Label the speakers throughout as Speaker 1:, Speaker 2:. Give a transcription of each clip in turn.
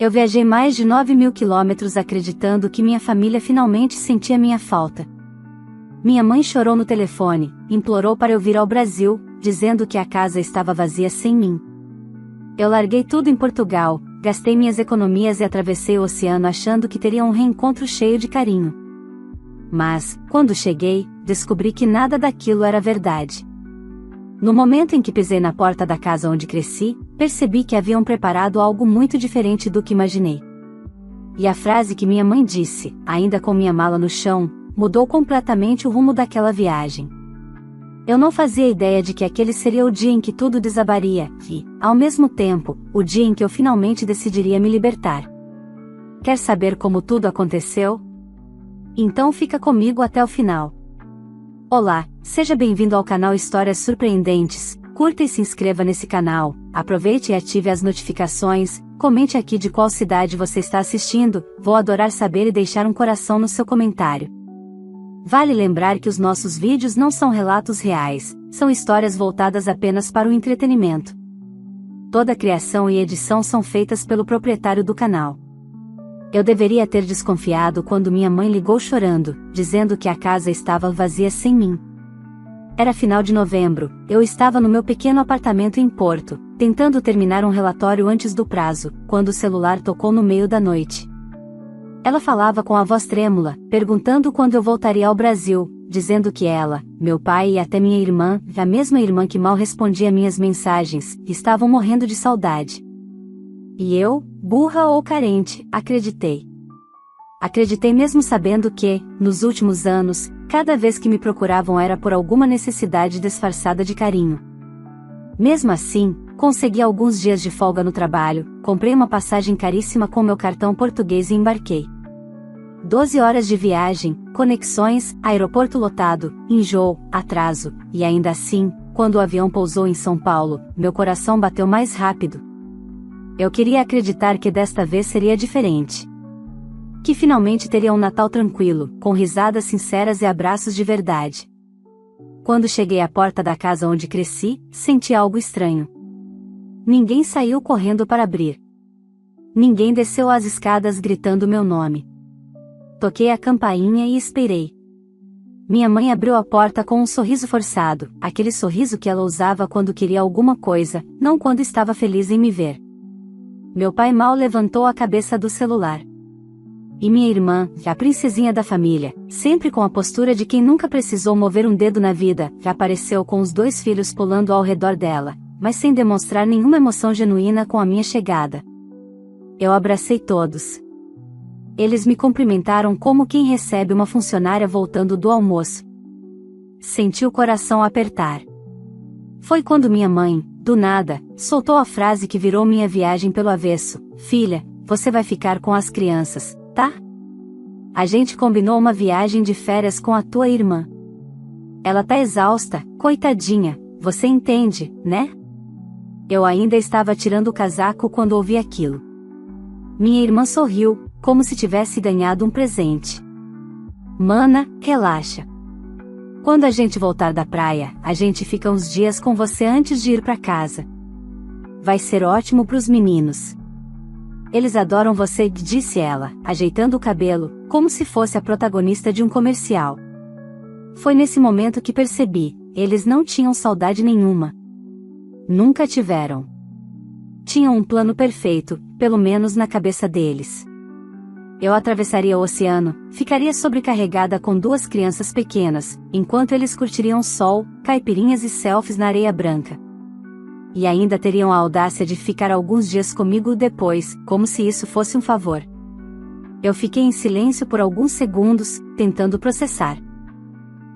Speaker 1: Eu viajei mais de 9.000 quilômetros acreditando que minha família finalmente sentia minha falta. Minha mãe chorou no telefone, implorou para eu vir ao Brasil, dizendo que a casa estava vazia sem mim. Eu larguei tudo em Portugal, gastei minhas economias e atravessei o oceano achando que teria um reencontro cheio de carinho. Mas, quando cheguei, descobri que nada daquilo era verdade. No momento em que pisei na porta da casa onde cresci, percebi que haviam preparado algo muito diferente do que imaginei. E a frase que minha mãe disse, ainda com minha mala no chão, mudou completamente o rumo daquela viagem. Eu não fazia ideia de que aquele seria o dia em que tudo desabaria, e, ao mesmo tempo, o dia em que eu finalmente decidiria me libertar. Quer saber como tudo aconteceu? Então fica comigo até o final. Olá, seja bem-vindo ao canal Histórias Surpreendentes, curta e se inscreva nesse canal, aproveite e ative as notificações, comente aqui de qual cidade você está assistindo, vou adorar saber e deixar um coração no seu comentário. Vale lembrar que os nossos vídeos não são relatos reais, são histórias voltadas apenas para o entretenimento. Toda a criação e edição são feitas pelo proprietário do canal. Eu deveria ter desconfiado quando minha mãe ligou chorando, dizendo que a casa estava vazia sem mim. Era final de novembro, eu estava no meu pequeno apartamento em Porto, tentando terminar um relatório antes do prazo, quando o celular tocou no meio da noite. Ela falava com a voz trêmula, perguntando quando eu voltaria ao Brasil, dizendo que ela, meu pai e até minha irmã, a mesma irmã que mal respondia minhas mensagens, estavam morrendo de saudade. E eu, burra ou carente, acreditei. Acreditei mesmo sabendo que, nos últimos anos, cada vez que me procuravam era por alguma necessidade disfarçada de carinho. Mesmo assim, consegui alguns dias de folga no trabalho, comprei uma passagem caríssima com meu cartão português e embarquei. 12 horas de viagem, conexões, aeroporto lotado, enjoo, atraso, e ainda assim, quando o avião pousou em São Paulo, meu coração bateu mais rápido. Eu queria acreditar que desta vez seria diferente. Que finalmente teria um Natal tranquilo, com risadas sinceras e abraços de verdade. Quando cheguei à porta da casa onde cresci, senti algo estranho. Ninguém saiu correndo para abrir. Ninguém desceu as escadas gritando meu nome. Toquei a campainha e esperei. Minha mãe abriu a porta com um sorriso forçado, aquele sorriso que ela usava quando queria alguma coisa, não quando estava feliz em me ver. Meu pai mal levantou a cabeça do celular. E minha irmã, a princesinha da família, sempre com a postura de quem nunca precisou mover um dedo na vida, apareceu com os 2 filhos pulando ao redor dela, mas sem demonstrar nenhuma emoção genuína com a minha chegada. Eu abracei todos. Eles me cumprimentaram como quem recebe uma funcionária voltando do almoço. Senti o coração apertar. Foi quando minha mãe, do nada, soltou a frase que virou minha viagem pelo avesso: "Filha, você vai ficar com as crianças, tá? A gente combinou uma viagem de férias com a tua irmã. Ela tá exausta, coitadinha, você entende, né?" Eu ainda estava tirando o casaco quando ouvi aquilo. Minha irmã sorriu, como se tivesse ganhado um presente. "Mana, relaxa. Quando a gente voltar da praia, a gente fica uns dias com você antes de ir pra casa. Vai ser ótimo pros meninos. Eles adoram você", disse ela, ajeitando o cabelo, como se fosse a protagonista de um comercial. Foi nesse momento que percebi, eles não tinham saudade nenhuma. Nunca tiveram. Tinham um plano perfeito, pelo menos na cabeça deles. Eu atravessaria o oceano, ficaria sobrecarregada com 2 crianças pequenas, enquanto eles curtiriam sol, caipirinhas e selfies na areia branca. E ainda teriam a audácia de ficar alguns dias comigo depois, como se isso fosse um favor. Eu fiquei em silêncio por alguns segundos, tentando processar.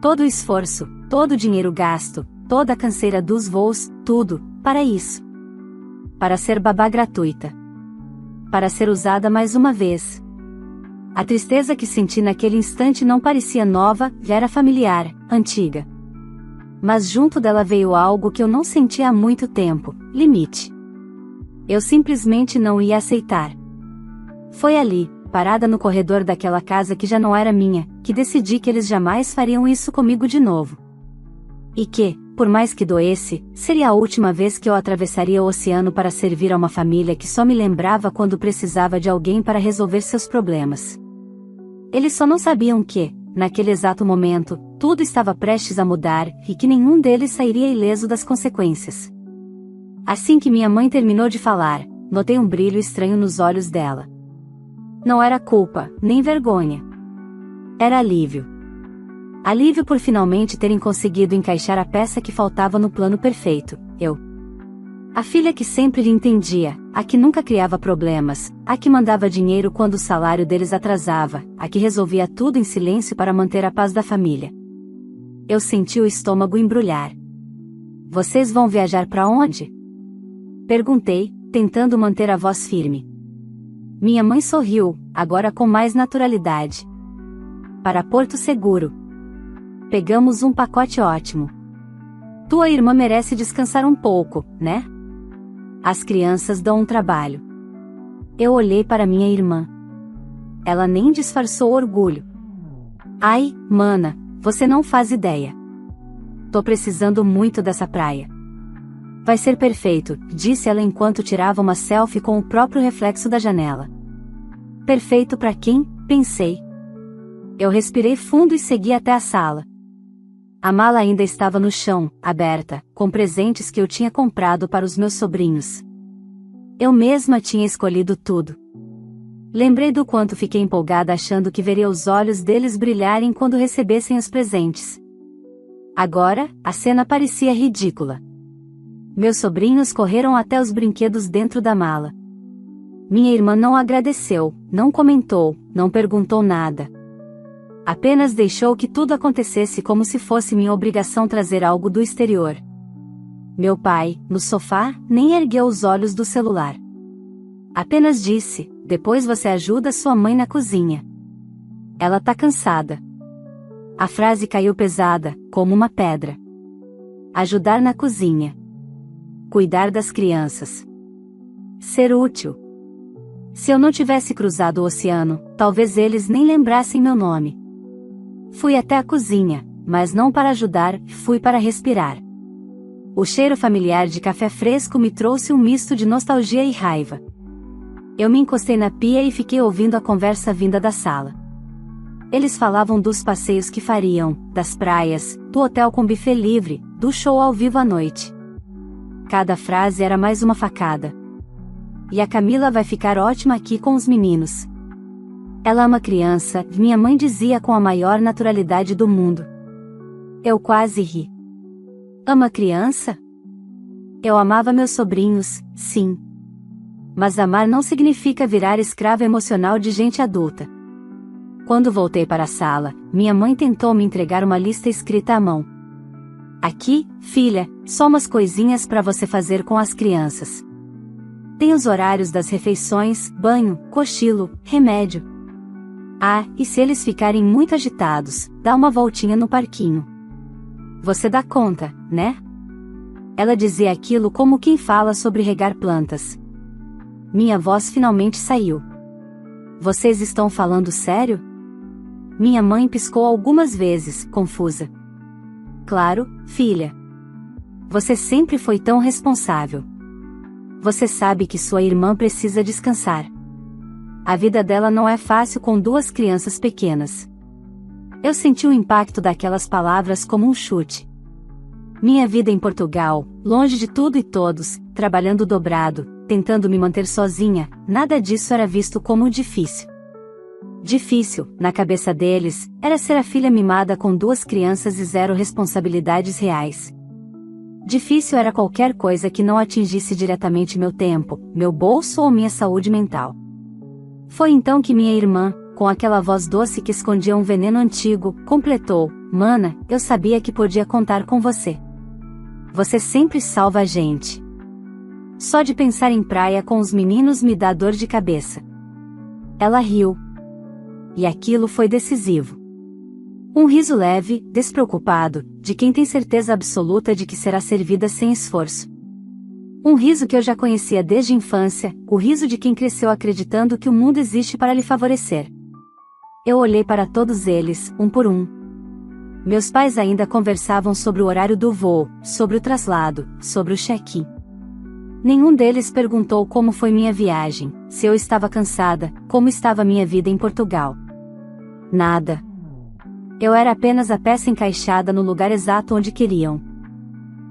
Speaker 1: Todo o esforço, todo o dinheiro gasto, toda a canseira dos voos, tudo, para isso. Para ser babá gratuita. Para ser usada mais uma vez. A tristeza que senti naquele instante não parecia nova, já era familiar, antiga. Mas junto dela veio algo que eu não sentia há muito tempo: limite. Eu simplesmente não ia aceitar. Foi ali, parada no corredor daquela casa que já não era minha, que decidi que eles jamais fariam isso comigo de novo. E que, por mais que doesse, seria a última vez que eu atravessaria o oceano para servir a uma família que só me lembrava quando precisava de alguém para resolver seus problemas. Eles só não sabiam que, naquele exato momento, tudo estava prestes a mudar e que nenhum deles sairia ileso das consequências. Assim que minha mãe terminou de falar, notei um brilho estranho nos olhos dela. Não era culpa, nem vergonha. Era alívio. Alívio por finalmente terem conseguido encaixar a peça que faltava no plano perfeito, eu. A filha que sempre lhe entendia, a que nunca criava problemas, a que mandava dinheiro quando o salário deles atrasava, a que resolvia tudo em silêncio para manter a paz da família. Eu senti o estômago embrulhar. Vocês vão viajar para onde? Perguntei, tentando manter a voz firme. Minha mãe sorriu, agora com mais naturalidade. Para Porto Seguro. Pegamos um pacote ótimo. Tua irmã merece descansar um pouco, né? As crianças dão um trabalho. Eu olhei para minha irmã. Ela nem disfarçou orgulho. Ai, mana, você não faz ideia. Tô precisando muito dessa praia. Vai ser perfeito, disse ela enquanto tirava uma selfie com o próprio reflexo da janela. Perfeito para quem? Pensei. Eu respirei fundo e segui até a sala. A mala ainda estava no chão, aberta, com presentes que eu tinha comprado para os meus sobrinhos. Eu mesma tinha escolhido tudo. Lembrei do quanto fiquei empolgada achando que veria os olhos deles brilharem quando recebessem os presentes. Agora, a cena parecia ridícula. Meus sobrinhos correram até os brinquedos dentro da mala. Minha irmã não agradeceu, não comentou, não perguntou nada. Apenas deixou que tudo acontecesse como se fosse minha obrigação trazer algo do exterior. Meu pai, no sofá, nem ergueu os olhos do celular. Apenas disse, depois você ajuda sua mãe na cozinha. Ela tá cansada. A frase caiu pesada, como uma pedra. Ajudar na cozinha. Cuidar das crianças. Ser útil. Se eu não tivesse cruzado o oceano, talvez eles nem lembrassem meu nome. Fui até a cozinha, mas não para ajudar, fui para respirar. O cheiro familiar de café fresco me trouxe um misto de nostalgia e raiva. Eu me encostei na pia e fiquei ouvindo a conversa vinda da sala. Eles falavam dos passeios que fariam, das praias, do hotel com buffet livre, do show ao vivo à noite. Cada frase era mais uma facada. E a Camila vai ficar ótima aqui com os meninos. Ela ama criança, minha mãe dizia com a maior naturalidade do mundo. Eu quase ri. Ama criança? Eu amava meus sobrinhos, sim. Mas amar não significa virar escrava emocional de gente adulta. Quando voltei para a sala, minha mãe tentou me entregar uma lista escrita à mão. Aqui, filha, só umas coisinhas para você fazer com as crianças. Tem os horários das refeições, banho, cochilo, remédio. Ah, e se eles ficarem muito agitados, dá uma voltinha no parquinho. Você dá conta, né? Ela dizia aquilo como quem fala sobre regar plantas. Minha voz finalmente saiu. Vocês estão falando sério? Minha mãe piscou algumas vezes, confusa. Claro, filha. Você sempre foi tão responsável. Você sabe que sua irmã precisa descansar. A vida dela não é fácil com duas crianças pequenas. Eu senti o impacto daquelas palavras como um chute. Minha vida em Portugal, longe de tudo e todos, trabalhando dobrado, tentando me manter sozinha, nada disso era visto como difícil. Difícil, na cabeça deles, era ser a filha mimada com duas crianças e zero responsabilidades reais. Difícil era qualquer coisa que não atingisse diretamente meu tempo, meu bolso ou minha saúde mental. Foi então que minha irmã, com aquela voz doce que escondia um veneno antigo, completou: Mana, eu sabia que podia contar com você. Você sempre salva a gente. Só de pensar em praia com os meninos me dá dor de cabeça. Ela riu. E aquilo foi decisivo. Um riso leve, despreocupado, de quem tem certeza absoluta de que será servida sem esforço. Um riso que eu já conhecia desde a infância, o riso de quem cresceu acreditando que o mundo existe para lhe favorecer. Eu olhei para todos eles, um por um. Meus pais ainda conversavam sobre o horário do voo, sobre o traslado, sobre o check-in. Nenhum deles perguntou como foi minha viagem, se eu estava cansada, como estava minha vida em Portugal. Nada. Eu era apenas a peça encaixada no lugar exato onde queriam.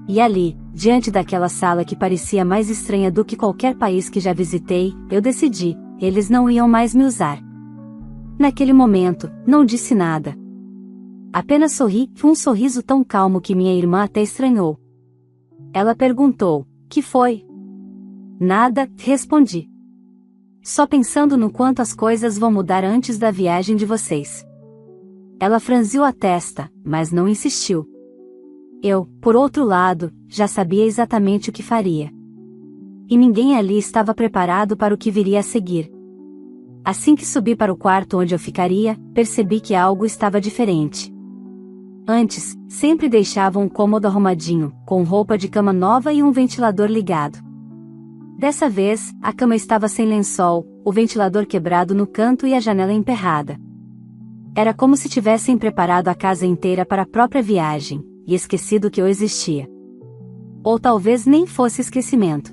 Speaker 1: E ali, diante daquela sala que parecia mais estranha do que qualquer país que já visitei, eu decidi, eles não iam mais me usar. Naquele momento, não disse nada. Apenas sorri, um sorriso tão calmo que minha irmã até estranhou. Ela perguntou, "Que foi?" "Nada", respondi. "Só pensando no quanto as coisas vão mudar antes da viagem de vocês." Ela franziu a testa, mas não insistiu. Eu, por outro lado, já sabia exatamente o que faria. E ninguém ali estava preparado para o que viria a seguir. Assim que subi para o quarto onde eu ficaria, percebi que algo estava diferente. Antes, sempre deixavam um cômodo arrumadinho, com roupa de cama nova e um ventilador ligado. Dessa vez, a cama estava sem lençol, o ventilador quebrado no canto e a janela emperrada. Era como se tivessem preparado a casa inteira para a própria viagem, e esquecido que eu existia. Ou talvez nem fosse esquecimento.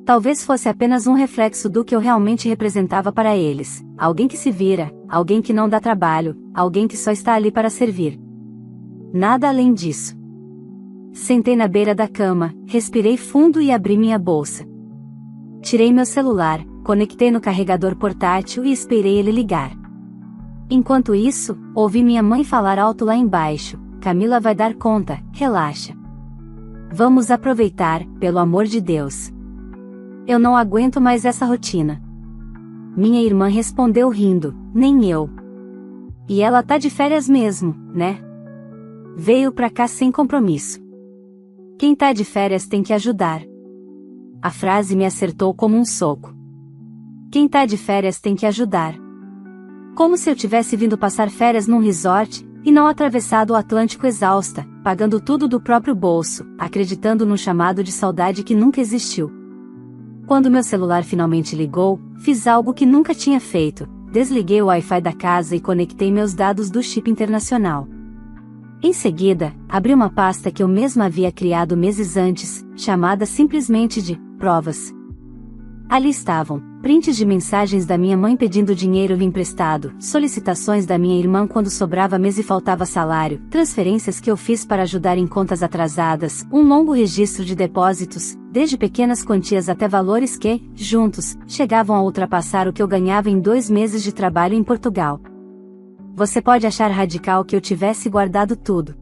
Speaker 1: Talvez fosse apenas um reflexo do que eu realmente representava para eles, alguém que se vira, alguém que não dá trabalho, alguém que só está ali para servir. Nada além disso. Sentei na beira da cama, respirei fundo e abri minha bolsa. Tirei meu celular, conectei no carregador portátil e esperei ele ligar. Enquanto isso, ouvi minha mãe falar alto lá embaixo, "Camila vai dar conta, relaxa. Vamos aproveitar, pelo amor de Deus. Eu não aguento mais essa rotina." Minha irmã respondeu rindo, "Nem eu. E ela tá de férias mesmo, né? Veio pra cá sem compromisso. Quem tá de férias tem que ajudar." A frase me acertou como um soco. Quem tá de férias tem que ajudar. Como se eu tivesse vindo passar férias num resort, e não atravessado o Atlântico exausta, pagando tudo do próprio bolso, acreditando num chamado de saudade que nunca existiu. Quando meu celular finalmente ligou, fiz algo que nunca tinha feito, desliguei o Wi-Fi da casa e conectei meus dados do chip internacional. Em seguida, abri uma pasta que eu mesma havia criado meses antes, chamada simplesmente de "Provas". Ali estavam prints de mensagens da minha mãe pedindo dinheiro emprestado, solicitações da minha irmã quando sobrava mês e faltava salário, transferências que eu fiz para ajudar em contas atrasadas, um longo registro de depósitos, desde pequenas quantias até valores que, juntos, chegavam a ultrapassar o que eu ganhava em 2 meses de trabalho em Portugal. Você pode achar radical que eu tivesse guardado tudo.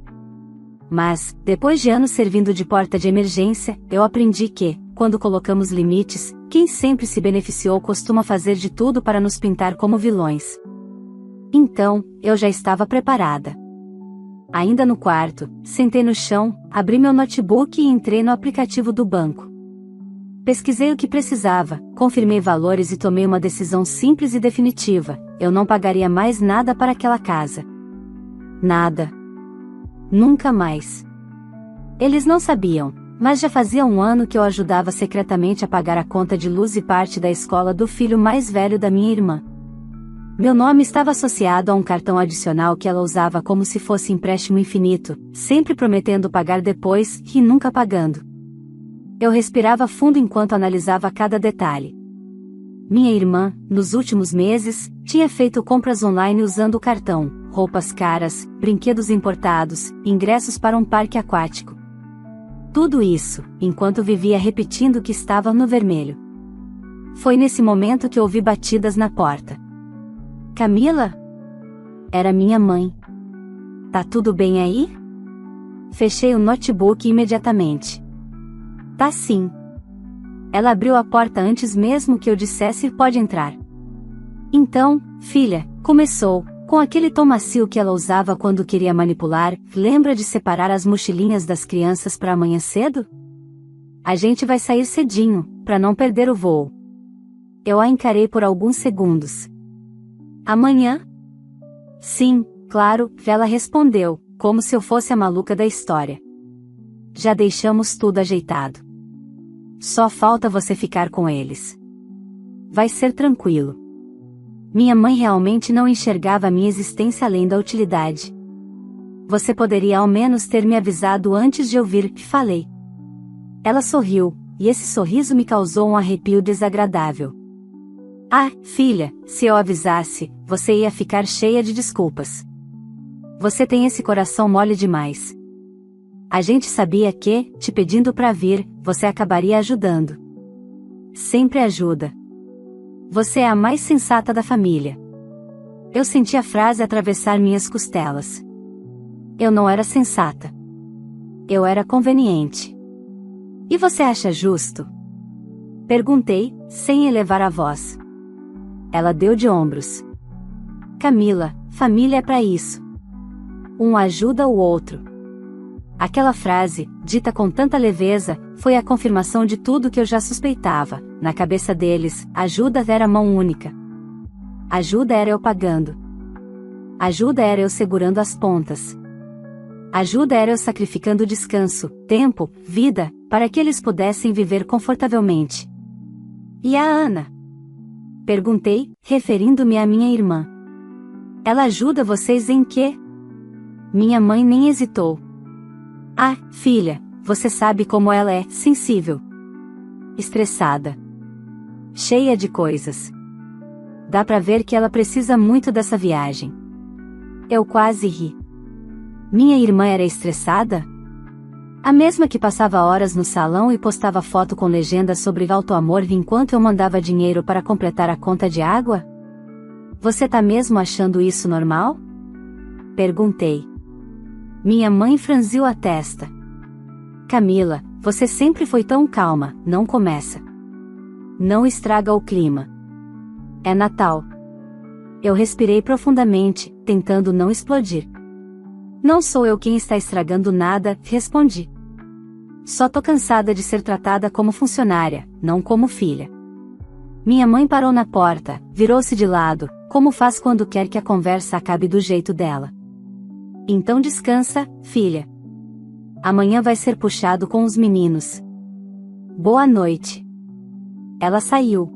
Speaker 1: Mas, depois de anos servindo de porta de emergência, eu aprendi que, quando colocamos limites, quem sempre se beneficiou costuma fazer de tudo para nos pintar como vilões. Então, eu já estava preparada. Ainda no quarto, sentei no chão, abri meu notebook e entrei no aplicativo do banco. Pesquisei o que precisava, confirmei valores e tomei uma decisão simples e definitiva: eu não pagaria mais nada para aquela casa. Nada. Nunca mais. Eles não sabiam, mas já fazia 1 ano que eu ajudava secretamente a pagar a conta de luz e parte da escola do filho mais velho da minha irmã. Meu nome estava associado a um cartão adicional que ela usava como se fosse empréstimo infinito, sempre prometendo pagar depois, e nunca pagando. Eu respirava fundo enquanto analisava cada detalhe. Minha irmã, nos últimos meses, tinha feito compras online usando o cartão, roupas caras, brinquedos importados, ingressos para um parque aquático. Tudo isso, enquanto vivia repetindo que estava no vermelho. Foi nesse momento que ouvi batidas na porta. "Camila?" Era minha mãe. "Tá tudo bem aí?" Fechei o notebook imediatamente. "Tá sim." Ela abriu a porta antes mesmo que eu dissesse "pode entrar." "Então, filha", começou, com aquele tom macio que ela usava quando queria manipular, "lembra de separar as mochilinhas das crianças para amanhã cedo? A gente vai sair cedinho, para não perder o voo." Eu a encarei por alguns segundos. "Amanhã?" "Sim, claro", ela respondeu, como se eu fosse a maluca da história. "Já deixamos tudo ajeitado. Só falta você ficar com eles. Vai ser tranquilo." Minha mãe realmente não enxergava a minha existência além da utilidade. Você poderia ao menos ter me avisado antes de ouvir, falei. Ela sorriu, e esse sorriso me causou um arrepio desagradável. Ah, filha, se eu avisasse, você ia ficar cheia de desculpas. Você tem esse coração mole demais. A gente sabia que, te pedindo pra vir, você acabaria ajudando. Sempre ajuda. Você é a mais sensata da família. Eu senti a frase atravessar minhas costelas. Eu não era sensata. Eu era conveniente. E você acha justo? Perguntei, sem elevar a voz. Ela deu de ombros. Camila, família é pra isso. Um ajuda o outro. Aquela frase, dita com tanta leveza, foi a confirmação de tudo que eu já suspeitava. Na cabeça deles, ajuda era mão única. Ajuda era eu pagando. Ajuda era eu segurando as pontas. Ajuda era eu sacrificando descanso, tempo, vida, para que eles pudessem viver confortavelmente. E a Ana? Perguntei, referindo-me à minha irmã. Ela ajuda vocês em quê? Minha mãe nem hesitou. Ah, filha, você sabe como ela é, sensível. Estressada. Cheia de coisas. Dá pra ver que ela precisa muito dessa viagem. Eu quase ri. Minha irmã era estressada? A mesma que passava horas no salão e postava foto com legendas sobre alto amor enquanto eu mandava dinheiro para completar a conta de água? Você tá mesmo achando isso normal? Perguntei. Minha mãe franziu a testa. Camila, você sempre foi tão calma, não começa. Não estraga o clima. É Natal. Eu respirei profundamente, tentando não explodir. Não sou eu quem está estragando nada, respondi. Só tô cansada de ser tratada como funcionária, não como filha. Minha mãe parou na porta, virou-se de lado, como faz quando quer que a conversa acabe do jeito dela. Então descansa, filha. Amanhã vai ser puxado com os meninos. Boa noite. Ela saiu.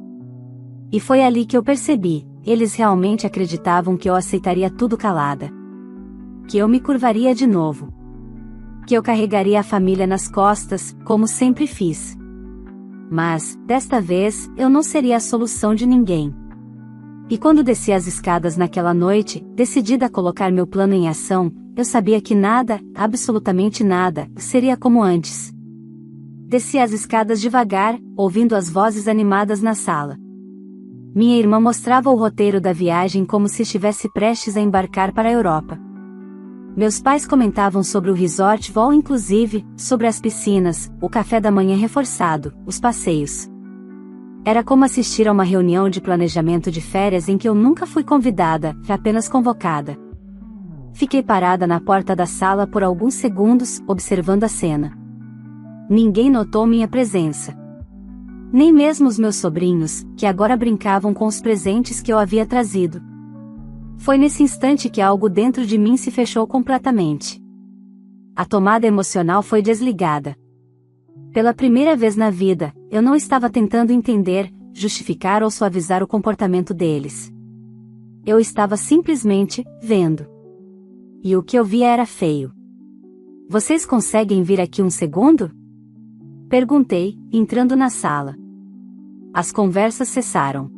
Speaker 1: E foi ali que eu percebi, eles realmente acreditavam que eu aceitaria tudo calada. Que eu me curvaria de novo. Que eu carregaria a família nas costas, como sempre fiz. Mas, desta vez, eu não seria a solução de ninguém. E quando desci as escadas naquela noite, decidida a colocar meu plano em ação, eu sabia que nada, absolutamente nada, seria como antes. Desci as escadas devagar, ouvindo as vozes animadas na sala. Minha irmã mostrava o roteiro da viagem como se estivesse prestes a embarcar para a Europa. Meus pais comentavam sobre o resort all inclusive, sobre as piscinas, o café da manhã reforçado, os passeios. Era como assistir a uma reunião de planejamento de férias em que eu nunca fui convidada, apenas convocada. Fiquei parada na porta da sala por alguns segundos, observando a cena. Ninguém notou minha presença. Nem mesmo os meus sobrinhos, que agora brincavam com os presentes que eu havia trazido. Foi nesse instante que algo dentro de mim se fechou completamente. A tomada emocional foi desligada. Pela primeira vez na vida, eu não estava tentando entender, justificar ou suavizar o comportamento deles. Eu estava simplesmente vendo. E o que eu via era feio. Vocês conseguem vir aqui um segundo? Perguntei, entrando na sala. As conversas cessaram.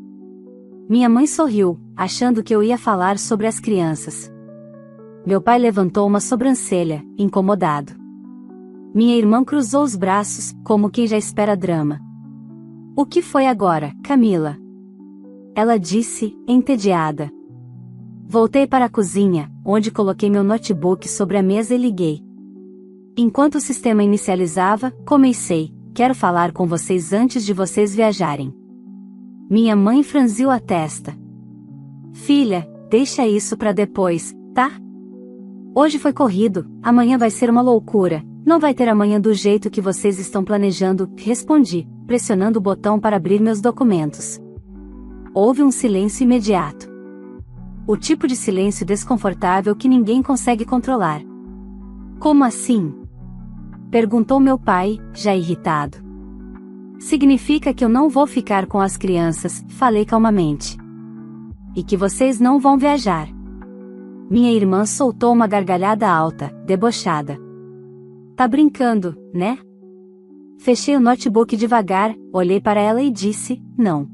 Speaker 1: Minha mãe sorriu, achando que eu ia falar sobre as crianças. Meu pai levantou uma sobrancelha, incomodado. Minha irmã cruzou os braços, como quem já espera drama. O que foi agora, Camila? Ela disse, entediada. Voltei para a cozinha, onde coloquei meu notebook sobre a mesa e liguei. Enquanto o sistema inicializava, comecei, quero falar com vocês antes de vocês viajarem. Minha mãe franziu a testa. Filha, deixa isso para depois, tá? Hoje foi corrido, amanhã vai ser uma loucura, não vai ter amanhã do jeito que vocês estão planejando, respondi, pressionando o botão para abrir meus documentos. Houve um silêncio imediato. O tipo de silêncio desconfortável que ninguém consegue controlar. Como assim? Perguntou meu pai, já irritado. Significa que eu não vou ficar com as crianças, falei calmamente. E que vocês não vão viajar. Minha irmã soltou uma gargalhada alta, debochada. Tá brincando, né? Fechei o notebook devagar, olhei para ela e disse, não.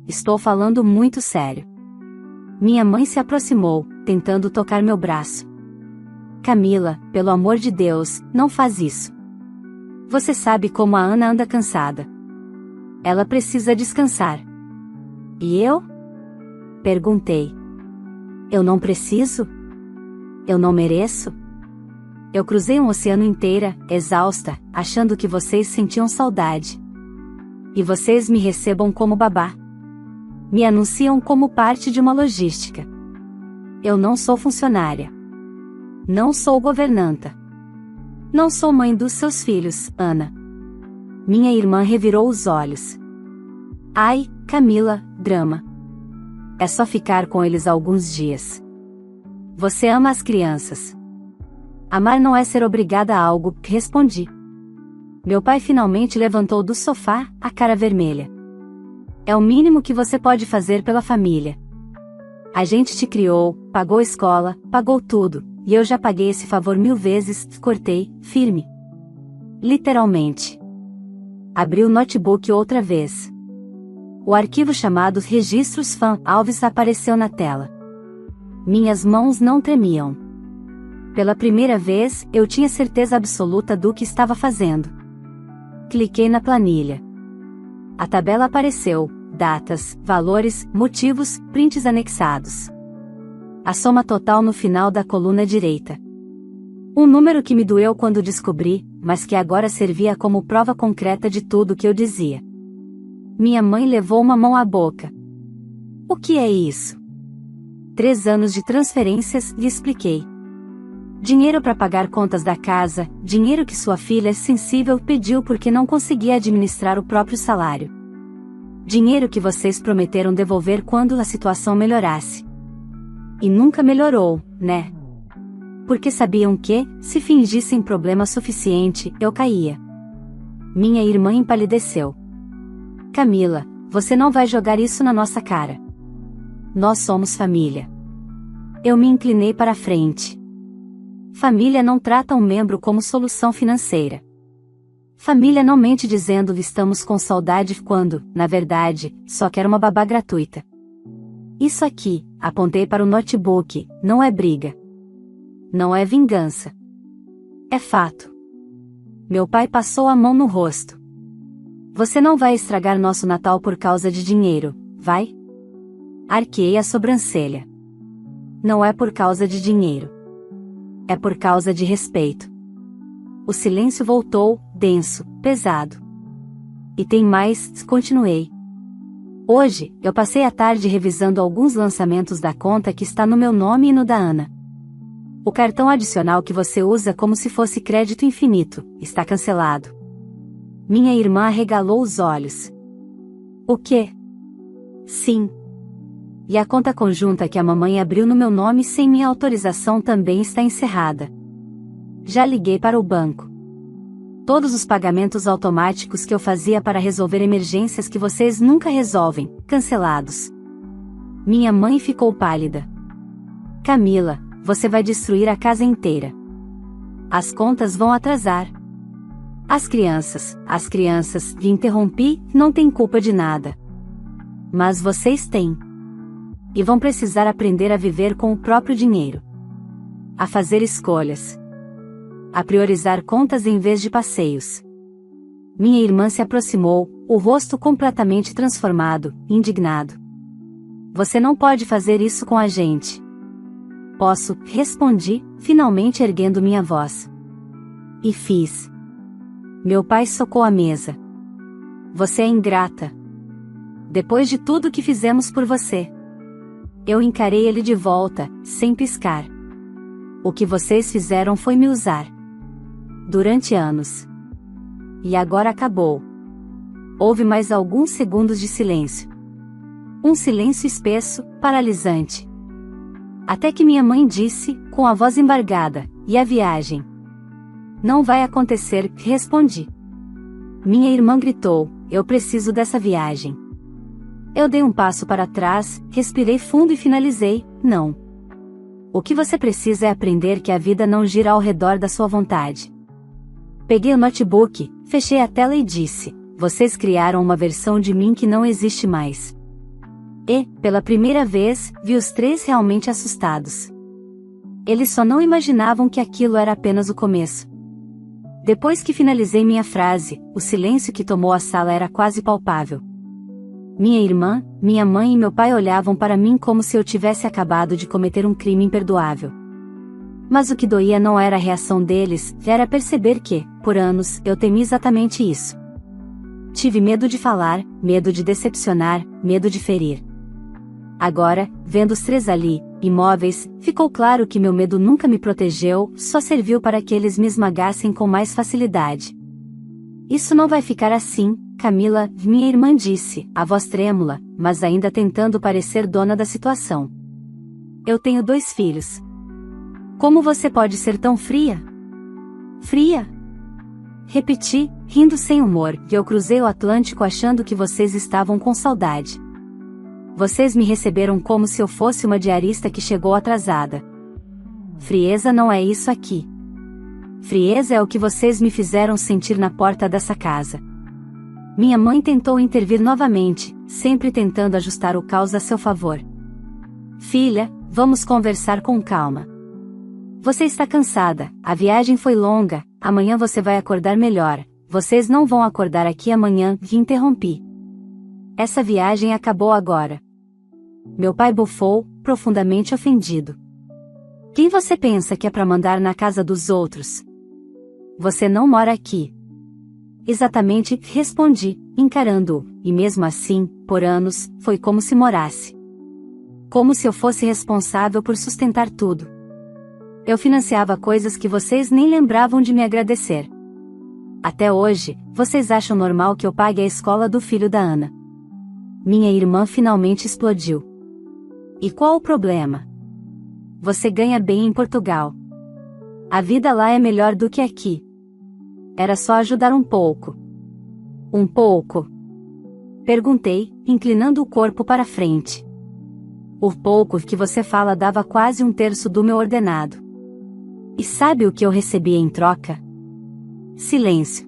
Speaker 1: Estou falando muito sério. Minha mãe se aproximou, tentando tocar meu braço. Camila, pelo amor de Deus, não faz isso. Você sabe como a Ana anda cansada. Ela precisa descansar. E eu? Perguntei. Eu não preciso? Eu não mereço? Eu cruzei um oceano inteiro, exausta, achando que vocês sentiam saudade. E vocês me recebam como babá. Me anunciam como parte de uma logística. Eu não sou funcionária. Não sou governanta. Não sou mãe dos seus filhos, Ana. Minha irmã revirou os olhos. Ai, Camila, drama. É só ficar com eles alguns dias. Você ama as crianças. Amar não é ser obrigada a algo, respondi. Meu pai finalmente levantou do sofá, a cara vermelha. É o mínimo que você pode fazer pela família. A gente te criou, pagou escola, pagou tudo, e eu já paguei esse favor 1000 vezes, cortei, firme. Literalmente. Abri o notebook outra vez. O arquivo chamado Registros Fan Alves apareceu na tela. Minhas mãos não tremiam. Pela primeira vez, eu tinha certeza absoluta do que estava fazendo. Cliquei na planilha. A tabela apareceu, datas, valores, motivos, prints anexados. A soma total no final da coluna direita. Um número que me doeu quando descobri, mas que agora servia como prova concreta de tudo que eu dizia. Minha mãe levou uma mão à boca. O que é isso? 3 anos de transferências, lhe expliquei. Dinheiro para pagar contas da casa, dinheiro que sua filha sensível pediu porque não conseguia administrar o próprio salário. Dinheiro que vocês prometeram devolver quando a situação melhorasse. E nunca melhorou, né? Porque sabiam que, se fingissem problema suficiente, eu caía. Minha irmã empalideceu. Camila, você não vai jogar isso na nossa cara. Nós somos família. Eu me inclinei para a frente. Família não trata um membro como solução financeira. Família não mente dizendo estamos com saudade quando, na verdade, só quer uma babá gratuita. Isso aqui, apontei para o notebook, não é briga. Não é vingança. É fato. Meu pai passou a mão no rosto. Você não vai estragar nosso Natal por causa de dinheiro, vai? Arqueei a sobrancelha. Não é por causa de dinheiro. É por causa de respeito. O silêncio voltou, denso, pesado. E tem mais, continuei. Hoje, eu passei a tarde revisando alguns lançamentos da conta que está no meu nome e no da Ana. O cartão adicional que você usa como se fosse crédito infinito, está cancelado. Minha irmã arregalou os olhos. O quê? Sim. E a conta conjunta que a mamãe abriu no meu nome sem minha autorização também está encerrada. Já liguei para o banco. Todos os pagamentos automáticos que eu fazia para resolver emergências que vocês nunca resolvem, cancelados. Minha mãe ficou pálida. Camila, você vai destruir a casa inteira. As contas vão atrasar. As crianças, lhe interrompi, não têm culpa de nada. Mas vocês têm. E vão precisar aprender a viver com o próprio dinheiro. A fazer escolhas. A priorizar contas em vez de passeios. Minha irmã se aproximou, o rosto completamente transformado, indignado. Você não pode fazer isso com a gente. Posso, respondi, finalmente erguendo minha voz. E fiz. Meu pai socou a mesa. Você é ingrata. Depois de tudo que fizemos por você. Eu encarei ele de volta, sem piscar. O que vocês fizeram foi me usar. Durante anos. E agora acabou. Houve mais alguns segundos de silêncio. Um silêncio espesso, paralisante. Até que minha mãe disse, com a voz embargada, e a viagem? Não vai acontecer, respondi. Minha irmã gritou, eu preciso dessa viagem. Eu dei um passo para trás, respirei fundo e finalizei, não. O que você precisa é aprender que a vida não gira ao redor da sua vontade. Peguei o notebook, fechei a tela e disse: vocês criaram uma versão de mim que não existe mais. E, pela primeira vez, vi os três realmente assustados. Eles só não imaginavam que aquilo era apenas o começo. Depois que finalizei minha frase, o silêncio que tomou a sala era quase palpável. Minha irmã, minha mãe e meu pai olhavam para mim como se eu tivesse acabado de cometer um crime imperdoável. Mas o que doía não era a reação deles, era perceber que, por anos, eu temi exatamente isso. Tive medo de falar, medo de decepcionar, medo de ferir. Agora, vendo os três ali, imóveis, ficou claro que meu medo nunca me protegeu, só serviu para que eles me esmagassem com mais facilidade. Isso não vai ficar assim, Camila, minha irmã disse, a voz trêmula, mas ainda tentando parecer dona da situação. Eu tenho 2 filhos. Como você pode ser tão fria? Fria? Repeti, rindo sem humor, e eu cruzei o Atlântico achando que vocês estavam com saudade. Vocês me receberam como se eu fosse uma diarista que chegou atrasada. Frieza não é isso aqui. Frieza é o que vocês me fizeram sentir na porta dessa casa. Minha mãe tentou intervir novamente, sempre tentando ajustar o caos a seu favor. Filha, vamos conversar com calma. Você está cansada, a viagem foi longa, amanhã você vai acordar melhor, vocês não vão acordar aqui amanhã, interrompi. Essa viagem acabou agora. Meu pai bufou, profundamente ofendido. Quem você pensa que é para mandar na casa dos outros? Você não mora aqui. Exatamente, respondi, encarando-o, e mesmo assim, por anos, foi como se morasse. Como se eu fosse responsável por sustentar tudo. Eu financiava coisas que vocês nem lembravam de me agradecer. Até hoje, vocês acham normal que eu pague a escola do filho da Ana. Minha irmã finalmente explodiu. E qual o problema? Você ganha bem em Portugal. A vida lá é melhor do que aqui. Era só ajudar um pouco. Um pouco? Perguntei, inclinando o corpo para frente. O pouco que você fala dava quase 1/3 do meu ordenado. E sabe o que eu recebia em troca? Silêncio.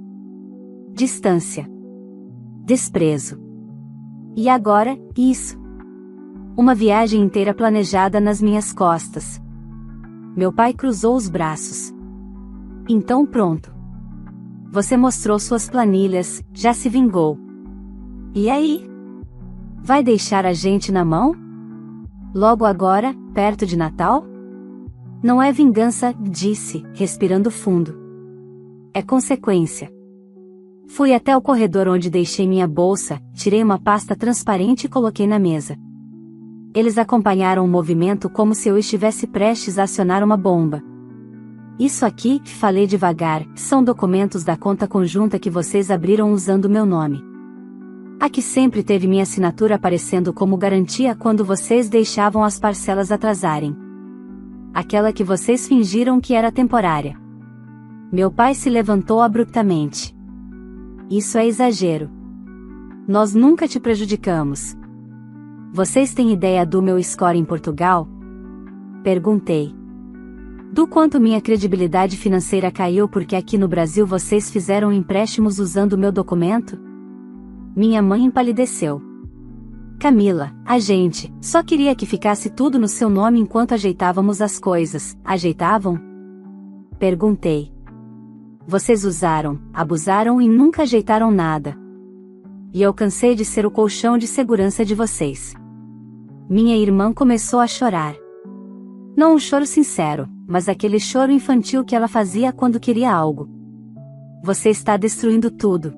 Speaker 1: Distância. Desprezo. E agora, isso. Uma viagem inteira planejada nas minhas costas. Meu pai cruzou os braços. Então pronto. Você mostrou suas planilhas, já se vingou. E aí? Vai deixar a gente na mão? Logo agora, perto de Natal? Não é vingança, disse, respirando fundo. É consequência. Fui até o corredor onde deixei minha bolsa, tirei uma pasta transparente e coloquei na mesa. Eles acompanharam o movimento como se eu estivesse prestes a acionar uma bomba. Isso aqui, falei devagar, são documentos da conta conjunta que vocês abriram usando meu nome. Aqui sempre teve minha assinatura aparecendo como garantia quando vocês deixavam as parcelas atrasarem. Aquela que vocês fingiram que era temporária. Meu pai se levantou abruptamente. Isso é exagero. Nós nunca te prejudicamos. Vocês têm ideia do meu score em Portugal? Perguntei. Do quanto minha credibilidade financeira caiu porque aqui no Brasil vocês fizeram empréstimos usando meu documento? Minha mãe empalideceu. Camila, a gente só queria que ficasse tudo no seu nome enquanto ajeitávamos as coisas. Ajeitavam? Perguntei. Vocês usaram, abusaram e nunca ajeitaram nada. E eu cansei de ser o colchão de segurança de vocês. Minha irmã começou a chorar. Não um choro sincero, mas aquele choro infantil que ela fazia quando queria algo. Você está destruindo tudo.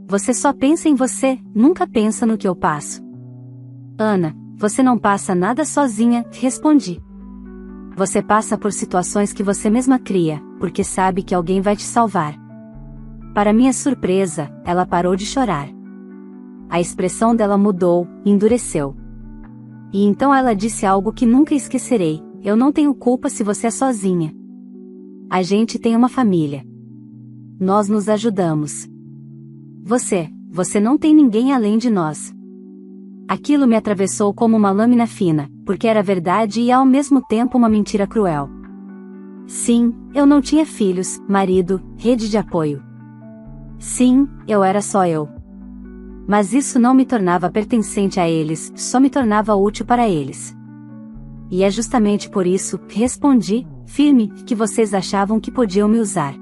Speaker 1: Você só pensa em você, nunca pensa no que eu passo. Ana, você não passa nada sozinha, respondi. Você passa por situações que você mesma cria, porque sabe que alguém vai te salvar. Para minha surpresa, ela parou de chorar. A expressão dela mudou, endureceu. E então ela disse algo que nunca esquecerei: eu não tenho culpa se você é sozinha. A gente tem uma família. Nós nos ajudamos. Você não tem ninguém além de nós. Aquilo me atravessou como uma lâmina fina, porque era verdade e ao mesmo tempo uma mentira cruel. Sim, eu não tinha filhos, marido, rede de apoio. Sim, eu era só eu. Mas isso não me tornava pertencente a eles, só me tornava útil para eles. E é justamente por isso, respondi, firme, que vocês achavam que podiam me usar.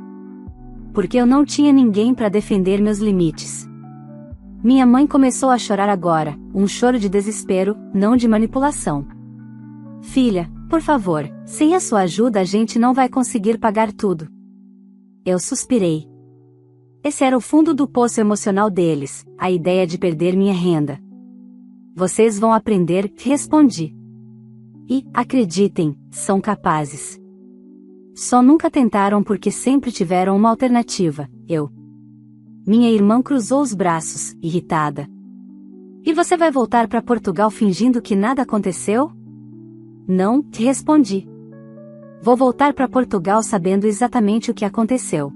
Speaker 1: Porque eu não tinha ninguém para defender meus limites. Minha mãe começou a chorar agora, um choro de desespero, não de manipulação. Filha, por favor, sem a sua ajuda a gente não vai conseguir pagar tudo. Eu suspirei. Esse era o fundo do poço emocional deles, a ideia de perder minha renda. Vocês vão aprender, respondi. E, acreditem, são capazes. Só nunca tentaram porque sempre tiveram uma alternativa, eu. Minha irmã cruzou os braços, irritada. E você vai voltar para Portugal fingindo que nada aconteceu? Não, respondi. Vou voltar para Portugal sabendo exatamente o que aconteceu.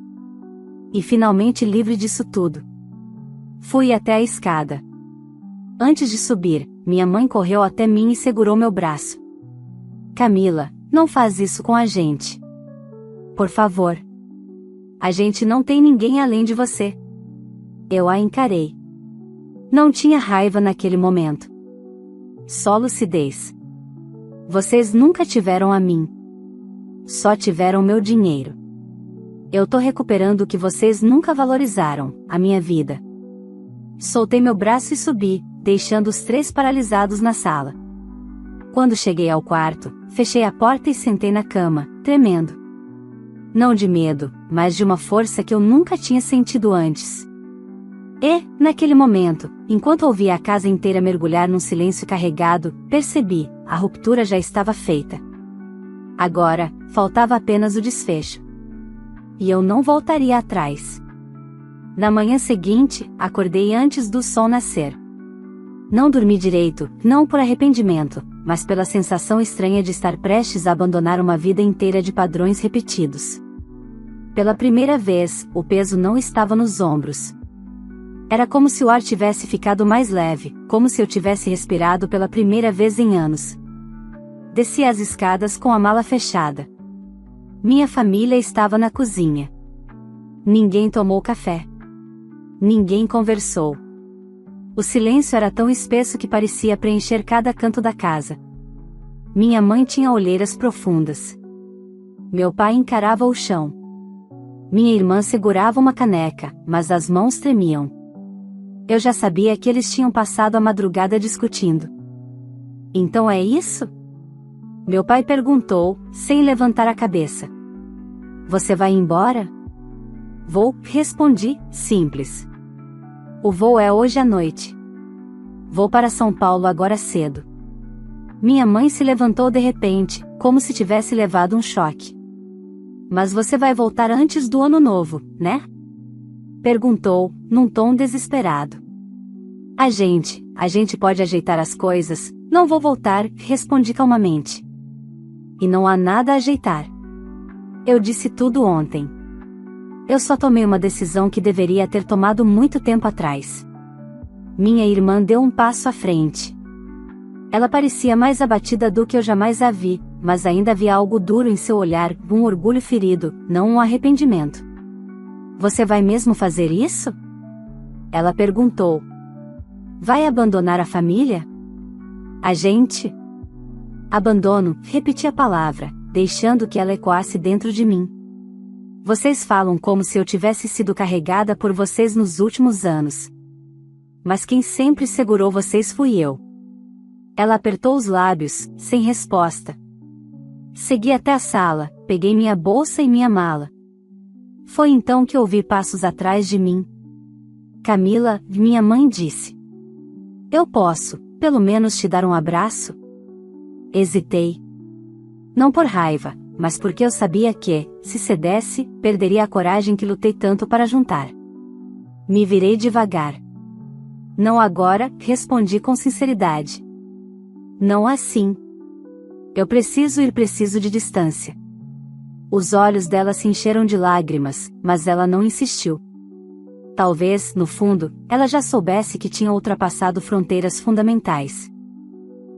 Speaker 1: E finalmente livre disso tudo. Fui até a escada. Antes de subir, minha mãe correu até mim e segurou meu braço. Camila, não faz isso com a gente. Por favor. A gente não tem ninguém além de você. Eu a encarei. Não tinha raiva naquele momento. Só lucidez. Vocês nunca tiveram a mim. Só tiveram meu dinheiro. Eu tô recuperando o que vocês nunca valorizaram, a minha vida. Soltei meu braço e subi, deixando os três paralisados na sala. Quando cheguei ao quarto, fechei a porta e sentei na cama, tremendo. Não de medo, mas de uma força que eu nunca tinha sentido antes. E, naquele momento, enquanto ouvia a casa inteira mergulhar num silêncio carregado, percebi, a ruptura já estava feita. Agora, faltava apenas o desfecho. E eu não voltaria atrás. Na manhã seguinte, acordei antes do sol nascer. Não dormi direito, não por arrependimento, mas pela sensação estranha de estar prestes a abandonar uma vida inteira de padrões repetidos. Pela primeira vez, o peso não estava nos ombros. Era como se o ar tivesse ficado mais leve, como se eu tivesse respirado pela primeira vez em anos. Desci as escadas com a mala fechada. Minha família estava na cozinha. Ninguém tomou café. Ninguém conversou. O silêncio era tão espesso que parecia preencher cada canto da casa. Minha mãe tinha olheiras profundas. Meu pai encarava o chão. Minha irmã segurava uma caneca, mas as mãos tremiam. Eu já sabia que eles tinham passado a madrugada discutindo. Então é isso? Meu pai perguntou, sem levantar a cabeça. Você vai embora? Vou, respondi, simples. O voo é hoje à noite. Vou para São Paulo agora cedo. Minha mãe se levantou de repente, como se tivesse levado um choque. Mas você vai voltar antes do ano novo, né? Perguntou, num tom desesperado. A gente pode ajeitar as coisas, não vou voltar, respondi calmamente. E não há nada a ajeitar. Eu disse tudo ontem. Eu só tomei uma decisão que deveria ter tomado muito tempo atrás. Minha irmã deu um passo à frente. Ela parecia mais abatida do que eu jamais a vi, mas ainda havia algo duro em seu olhar, um orgulho ferido, não um arrependimento. Você vai mesmo fazer isso? Ela perguntou. Vai abandonar a família? A gente? Abandono, repeti a palavra, deixando que ela ecoasse dentro de mim. Vocês falam como se eu tivesse sido carregada por vocês nos últimos anos. Mas quem sempre segurou vocês fui eu. Ela apertou os lábios, sem resposta. Segui até a sala, peguei minha bolsa e minha mala. Foi então que ouvi passos atrás de mim. Camila, minha mãe disse. Eu posso, pelo menos te dar um abraço? Hesitei. Não por raiva, mas porque eu sabia que, se cedesse, perderia a coragem que lutei tanto para juntar. Me virei devagar. Não agora, respondi com sinceridade. Não assim. Eu preciso de distância. Os olhos dela se encheram de lágrimas, mas ela não insistiu. Talvez, no fundo, ela já soubesse que tinha ultrapassado fronteiras fundamentais.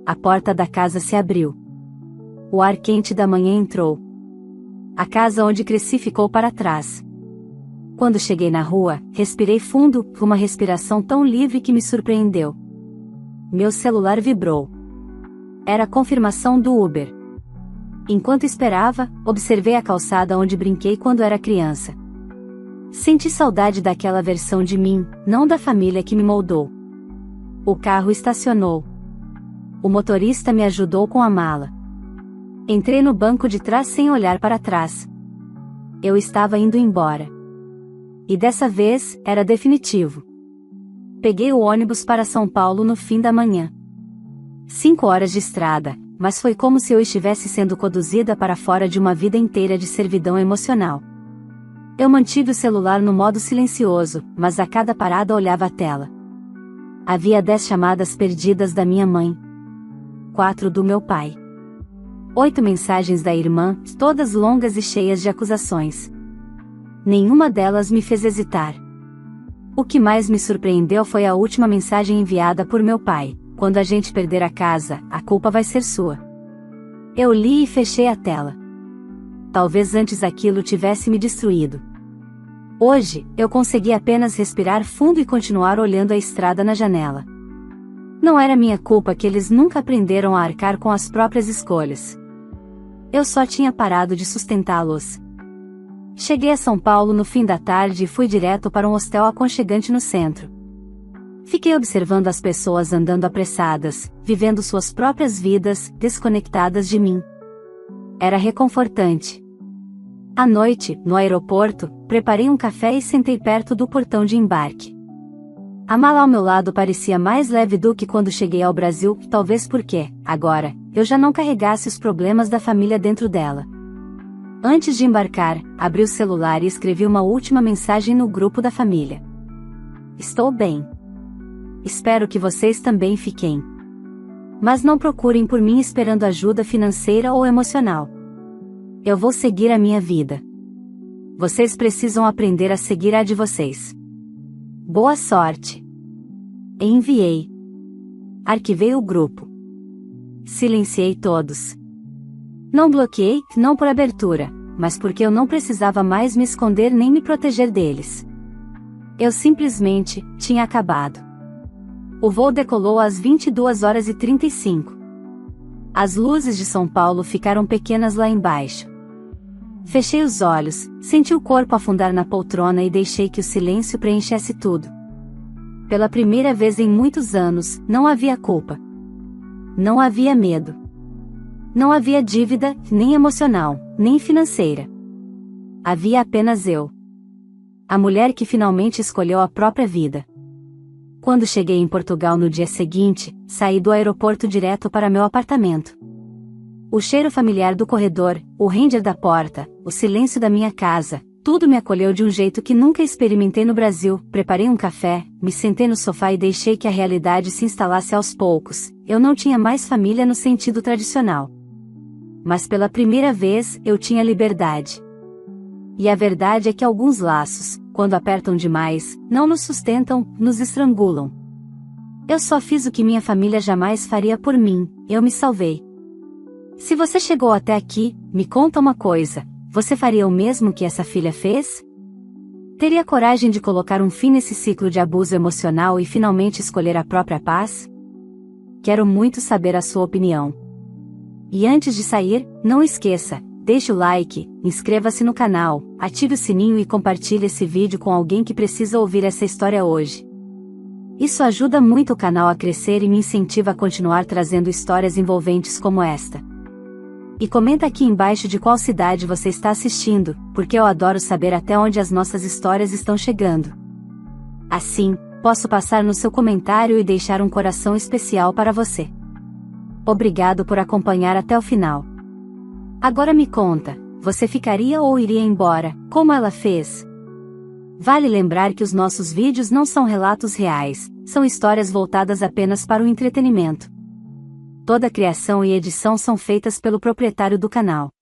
Speaker 1: A porta da casa se abriu. O ar quente da manhã entrou. A casa onde cresci ficou para trás. Quando cheguei na rua, respirei fundo, uma respiração tão livre que me surpreendeu. Meu celular vibrou. Era a confirmação do Uber. Enquanto esperava, observei a calçada onde brinquei quando era criança. Senti saudade daquela versão de mim, não da família que me moldou. O carro estacionou. O motorista me ajudou com a mala. Entrei no banco de trás sem olhar para trás. Eu estava indo embora. E dessa vez, era definitivo. Peguei o ônibus para São Paulo no fim da manhã. 5 horas de estrada, mas foi como se eu estivesse sendo conduzida para fora de uma vida inteira de servidão emocional. Eu mantive o celular no modo silencioso, mas a cada parada olhava a tela. Havia 10 chamadas perdidas da minha mãe. 4 do meu pai. 8 mensagens da irmã, todas longas e cheias de acusações. Nenhuma delas me fez hesitar. O que mais me surpreendeu foi a última mensagem enviada por meu pai: quando a gente perder a casa, a culpa vai ser sua. Eu li e fechei a tela. Talvez antes aquilo tivesse me destruído. Hoje, eu consegui apenas respirar fundo e continuar olhando a estrada na janela. Não era minha culpa que eles nunca aprenderam a arcar com as próprias escolhas. Eu só tinha parado de sustentá-los. Cheguei a São Paulo no fim da tarde e fui direto para um hostel aconchegante no centro. Fiquei observando as pessoas andando apressadas, vivendo suas próprias vidas, desconectadas de mim. Era reconfortante. À noite, no aeroporto, preparei um café e sentei perto do portão de embarque. A mala ao meu lado parecia mais leve do que quando cheguei ao Brasil, talvez porque, agora, eu já não carregasse os problemas da família dentro dela. Antes de embarcar, abri o celular e escrevi uma última mensagem no grupo da família. Estou bem. Espero que vocês também fiquem. Mas não procurem por mim esperando ajuda financeira ou emocional. Eu vou seguir a minha vida. Vocês precisam aprender a seguir a de vocês. Boa sorte. Enviei. Arquivei o grupo. Silenciei todos. Não bloqueei, não por abertura, mas porque eu não precisava mais me esconder nem me proteger deles. Eu simplesmente tinha acabado. O voo decolou às 22h35. As luzes de São Paulo ficaram pequenas lá embaixo. Fechei os olhos, senti o corpo afundar na poltrona e deixei que o silêncio preenchesse tudo. Pela primeira vez em muitos anos, não havia culpa. Não havia medo. Não havia dívida, nem emocional, nem financeira. Havia apenas eu. A mulher que finalmente escolheu a própria vida. Quando cheguei em Portugal no dia seguinte, saí do aeroporto direto para meu apartamento. O cheiro familiar do corredor, o ranger da porta, o silêncio da minha casa, tudo me acolheu de um jeito que nunca experimentei no Brasil. Preparei um café, me sentei no sofá e deixei que a realidade se instalasse aos poucos. Eu não tinha mais família no sentido tradicional. Mas pela primeira vez, eu tinha liberdade. E a verdade é que alguns laços, quando apertam demais, não nos sustentam, nos estrangulam. Eu só fiz o que minha família jamais faria por mim, eu me salvei. Se você chegou até aqui, me conta uma coisa, você faria o mesmo que essa filha fez? Teria coragem de colocar um fim nesse ciclo de abuso emocional e finalmente escolher a própria paz? Quero muito saber a sua opinião. E antes de sair, não esqueça, deixe o like, inscreva-se no canal, ative o sininho e compartilhe esse vídeo com alguém que precisa ouvir essa história hoje. Isso ajuda muito o canal a crescer e me incentiva a continuar trazendo histórias envolventes como esta. E comenta aqui embaixo de qual cidade você está assistindo, porque eu adoro saber até onde as nossas histórias estão chegando. Assim, posso passar no seu comentário e deixar um coração especial para você. Obrigado por acompanhar até o final. Agora me conta, você ficaria ou iria embora, como ela fez? Vale lembrar que os nossos vídeos não são relatos reais, são histórias voltadas apenas para o entretenimento. Toda criação e edição são feitas pelo proprietário do canal.